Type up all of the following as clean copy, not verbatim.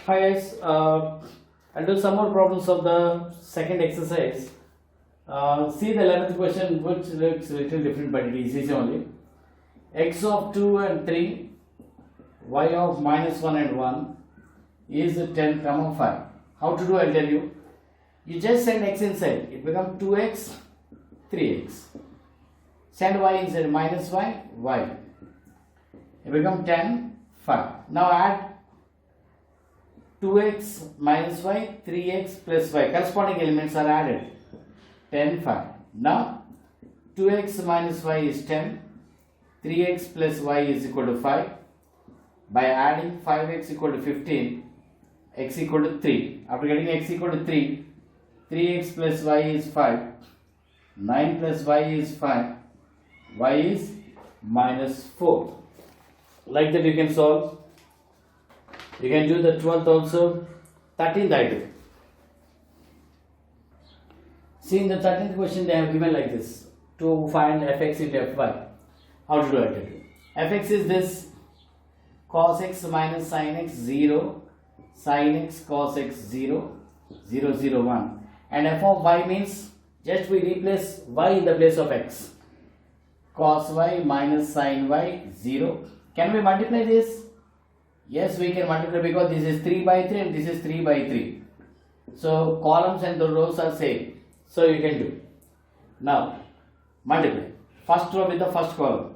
Hi guys, I'll do some more problems of the second exercise. See the 11th question, which looks a little different, but it is easy only. X of 2 and 3, y of minus 1 and 1 is 10 comma 5. How to do, I'll tell you. You just send x inside, it becomes 2x, 3x. Send y inside, minus y, y. It becomes 10, 5. Now add 2x minus y, 3x plus y. Corresponding elements are added. 10, 5. Now 2x minus y is 10. 3x plus y is equal to 5. By adding 5x equal to 15, x equal to 3. After getting x equal to 3, 3x plus y is 5. 9 plus y is 5. Y is minus 4. Like that you can solve. You can do the 12th also. 13th I do. See, in the 13th question they have given like this. To find fx into fy. How to do it? Fx is this. Cos x minus sin x 0. Sin x cos x 0. 0, 0, 1. And f of y means just we replace y in the place of x. Cos y minus sin y 0. Can we multiply this? Yes, we can multiply because this is 3 by 3 and this is 3 by 3. So columns and the rows are same. So you can do. Now multiply. First row with the first column.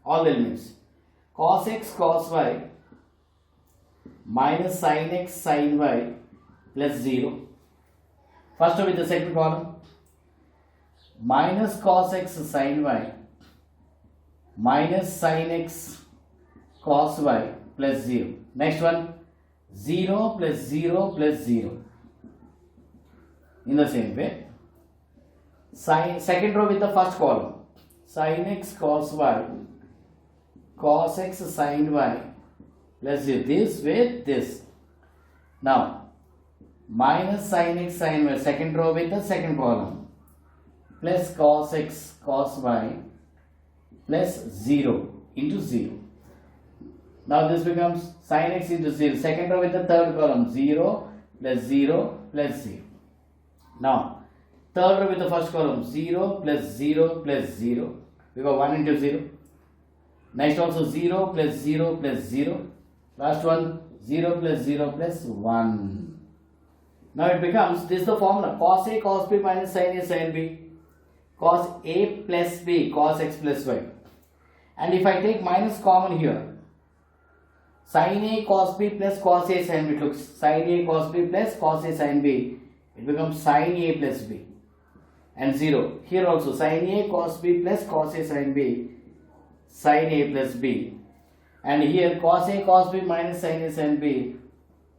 All the elements. Cos x cos y minus sin x sin y plus 0. First row with the second column. Minus cos x sin y minus sin x cos y plus 0. Next one, 0 plus 0 plus 0. In the same way, second row with the first column, sin x cos y, cos x sin y plus 0. This with this. Now, minus sin x sin y, second row with the second column, plus cos x cos y plus 0 into 0. Now this becomes sin x into 0. Second row with the third column, 0 plus 0 plus 0. Now third row with the first column, 0 plus 0 plus 0. We got 1 into 0. Next also 0 plus 0 plus 0. Last one, 0 plus 0 plus 1. Now it becomes, this is the formula, cos a cos b minus sin a sin b. Cos a plus b cos x plus y. And if I take minus common here, sin a cos b plus cos a sin b, it looks sin a cos b plus cos a sin b, it becomes sin a plus b, and 0. Here also sin a cos b plus cos a sin b, sin a plus b, and here cos a cos b minus sin a sin b,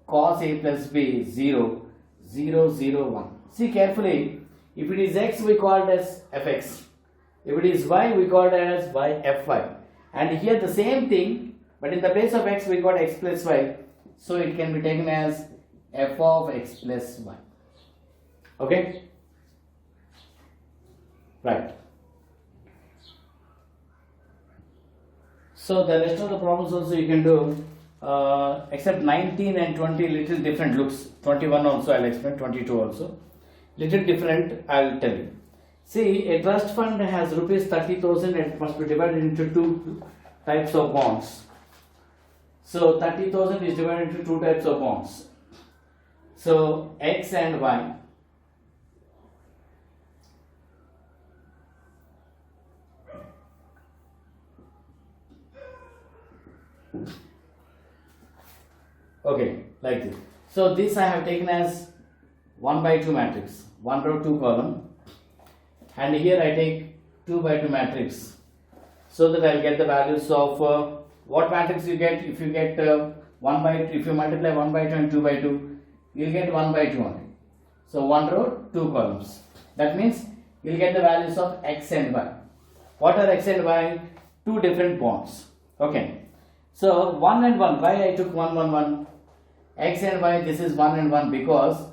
cos a plus b, 0, 0, 0, 1. See carefully, if it is x we call it as fx, if it is y we call it as fy, and here the same thing, but in the place of x we got x plus y, so it can be taken as f of x plus y. Okay? Right. So the rest of the problems also you can do, except 19 and 20 little different looks. 21 also I'll explain, 22 also. Little different I'll tell you. See, a trust fund has rupees 30,000 and it must be divided into two types of bonds. So 30,000 is divided into two types of bonds. So X and Y. Okay, like this. So this I have taken as 1 by 2 matrix. 1 row 2 column. And here I take 2 by 2 matrix. So that I'll get the values of what matrix you get. If you get 1 by 2, if you multiply 1 by 2 and 2 by 2, you'll get 1 by 2 only. So 1 row 2 columns. That means you'll get the values of x and y. What are x and y? Two different bonds. Okay. So 1 and 1. Why I took 1, 1, 1? X and y, this is 1 and 1 because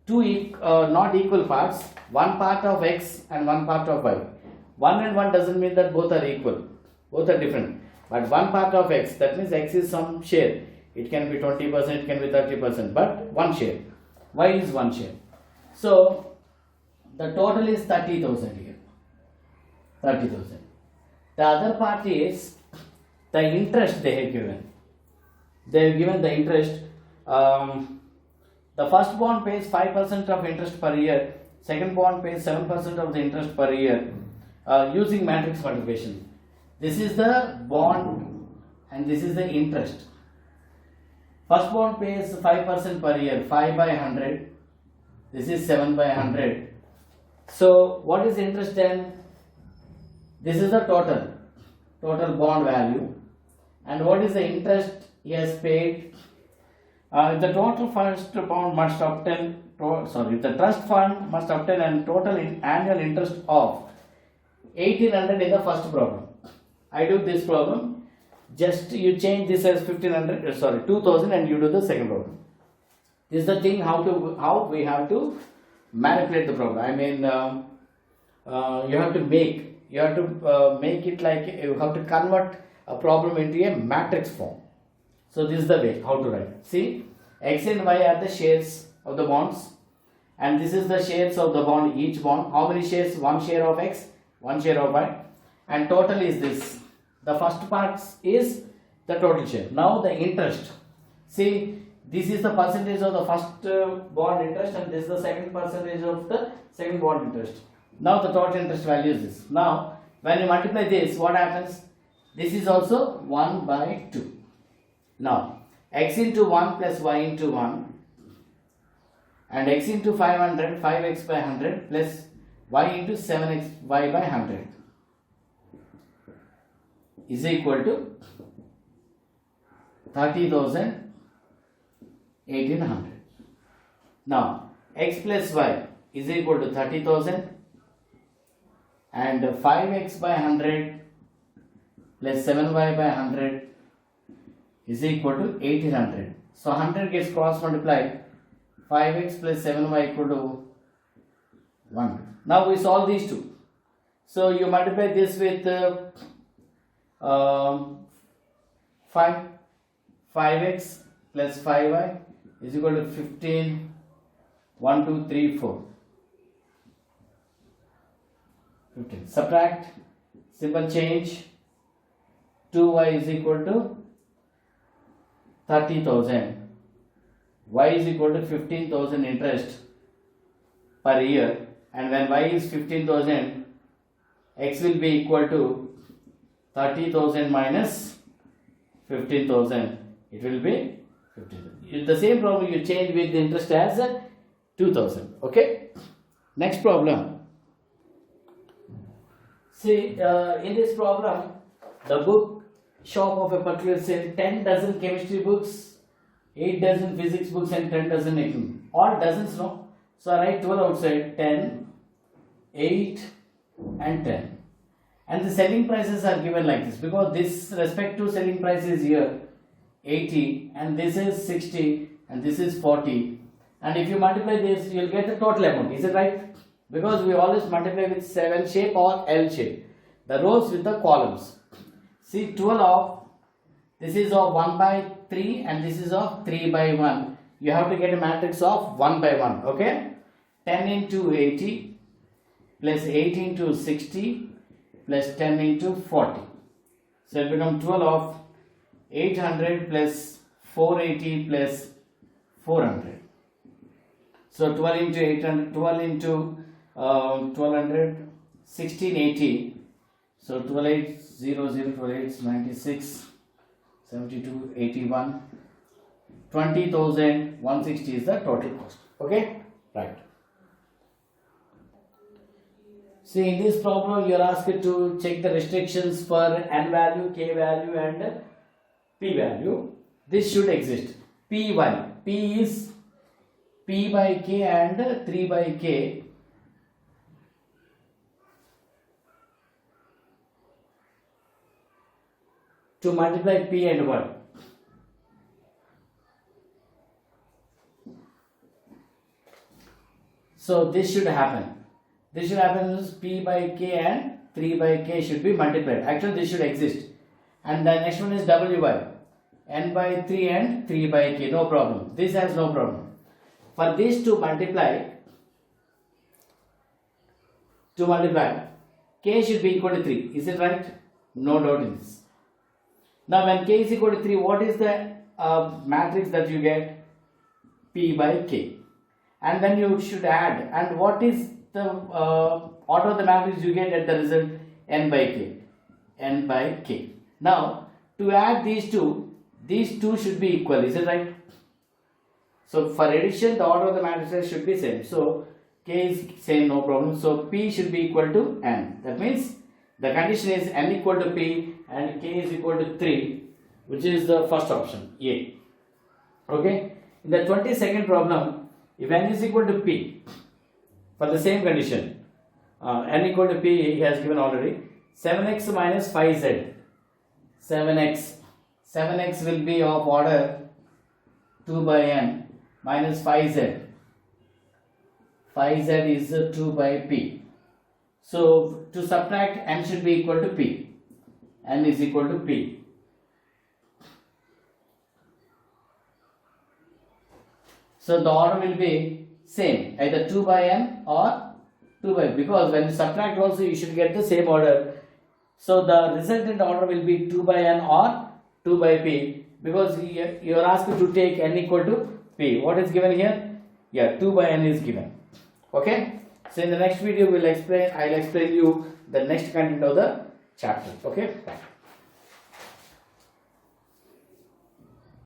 two not equal parts. One part of x and one part of y. 1 and 1 doesn't mean that both are equal. Both are different. But one part of x, that means x is some share. It can be 20%, it can be 30%, but one share. Y is one share. So the total is 30,000 here. 30,000. The other part is the interest they have given. They have given the interest. The first bond pays 5% of interest per year. Second bond pays 7% of the interest per year using matrix multiplication. This is the bond and this is the interest. First bond pays 5% per year, 5 by 100. This is 7 by 100. So what is the interest then? This is the total bond value. And what is the interest he has paid? The total first bond must obtain, the trust fund must obtain a total annual interest of 1800 in the first problem. I do this problem. Just you change this as 2000 and you do the second problem. This is the thing how we have to manipulate the problem. I mean, you have to make it like you have to convert a problem into a matrix form. So this is the way how to write. See, X and Y are the shares of the bonds, and this is the shares of the bond. Each bond, how many shares? One share of X, one share of Y, and total is this. The first part is the total share. Now the interest. See, this is the percentage of the first bond interest, and this is the second percentage of the second bond interest. Now the total interest value is this. Now when you multiply this, what happens? This is also 1 by 2. Now X into 1 plus Y into 1 and X into 500, 5x by 100 plus Y into 7x Y by 100 is equal to 30,000, 1800. Now X plus Y is equal to 30,000 and 5x by 100 plus 7y by 100 is equal to 1800. So 100 gets cross multiplied. 5x plus 7y equal to 1. Now we solve these two. So you multiply this with 5x plus 5y is equal to 15. 1, 2, 3, 4. 15. Subtract. Simple change. 2y is equal to 30,000. Y is equal to 15,000 interest per year, and when y is 15,000, x will be equal to 30,000 minus 15,000. It will be 15,000. The same problem you change with the interest as 2,000. Okay. Next problem. See, in this problem, the book shop of a particular sale 10 dozen chemistry books, 8 dozen physics books, and 10 dozen economics. All dozens, no? So I write 12 outside, 10, 8, and 10. And the selling prices are given like this, because this respective selling price is here 80, and this is 60, and this is 40. And if you multiply this, you will get the total amount. Is it right? Because we always multiply with 7 shape or L shape. The rows with the columns. See, 12 of, this is of 1 by 3 and this is of 3 by 1. You have to get a matrix of 1 by 1. Okay? 10 into 80 plus 8 into 60 plus 10 into 40. So it becomes 12 of 800 plus 480 plus 400. So 12 into 800, 12 into 1200, 1680. So 12 8 0 0 12 8 96 72 81 20,160 is the total cost. Okay, right. See, in this problem you are asked to check the restrictions for n value, k value, and p value. This should exist. P1, p is p by k and 3 by k. To multiply p and 1. So this should happen. This should happen is p by k and 3 by k should be multiplied. Actually this should exist. And the next one is wy. n by 3 and 3 by k, no problem. This has no problem. For these to multiply, k should be equal to 3. Is it right? No doubt in this. Now when k is equal to 3, what is the matrix that you get? P by k. And then you should add. And what is the order of the matrix you get at the result? N by k. N by k. Now to add these two should be equal. Is it right? So for addition, the order of the matrices should be same. So k is same, no problem. So p should be equal to n. That means the condition is n equal to p and k is equal to 3, which is the first option, A. Okay. In the 22nd problem, if n is equal to p, for the same condition, n equal to p he has given already. 7x minus 5z. 7x will be of order 2 by n minus 5z. 5z is 2 by p. So to subtract, n should be equal to p. N is equal to p. So the order will be same, either 2 by n or 2 by, because when you subtract also you should get the same order. So the resultant order will be 2 by n or 2 by p, because you are asked to take n equal to p. What is given here? Yeah, 2 by n is given. Okay. So in the next video I'll explain you the next content of the chapter. Okay. Bye.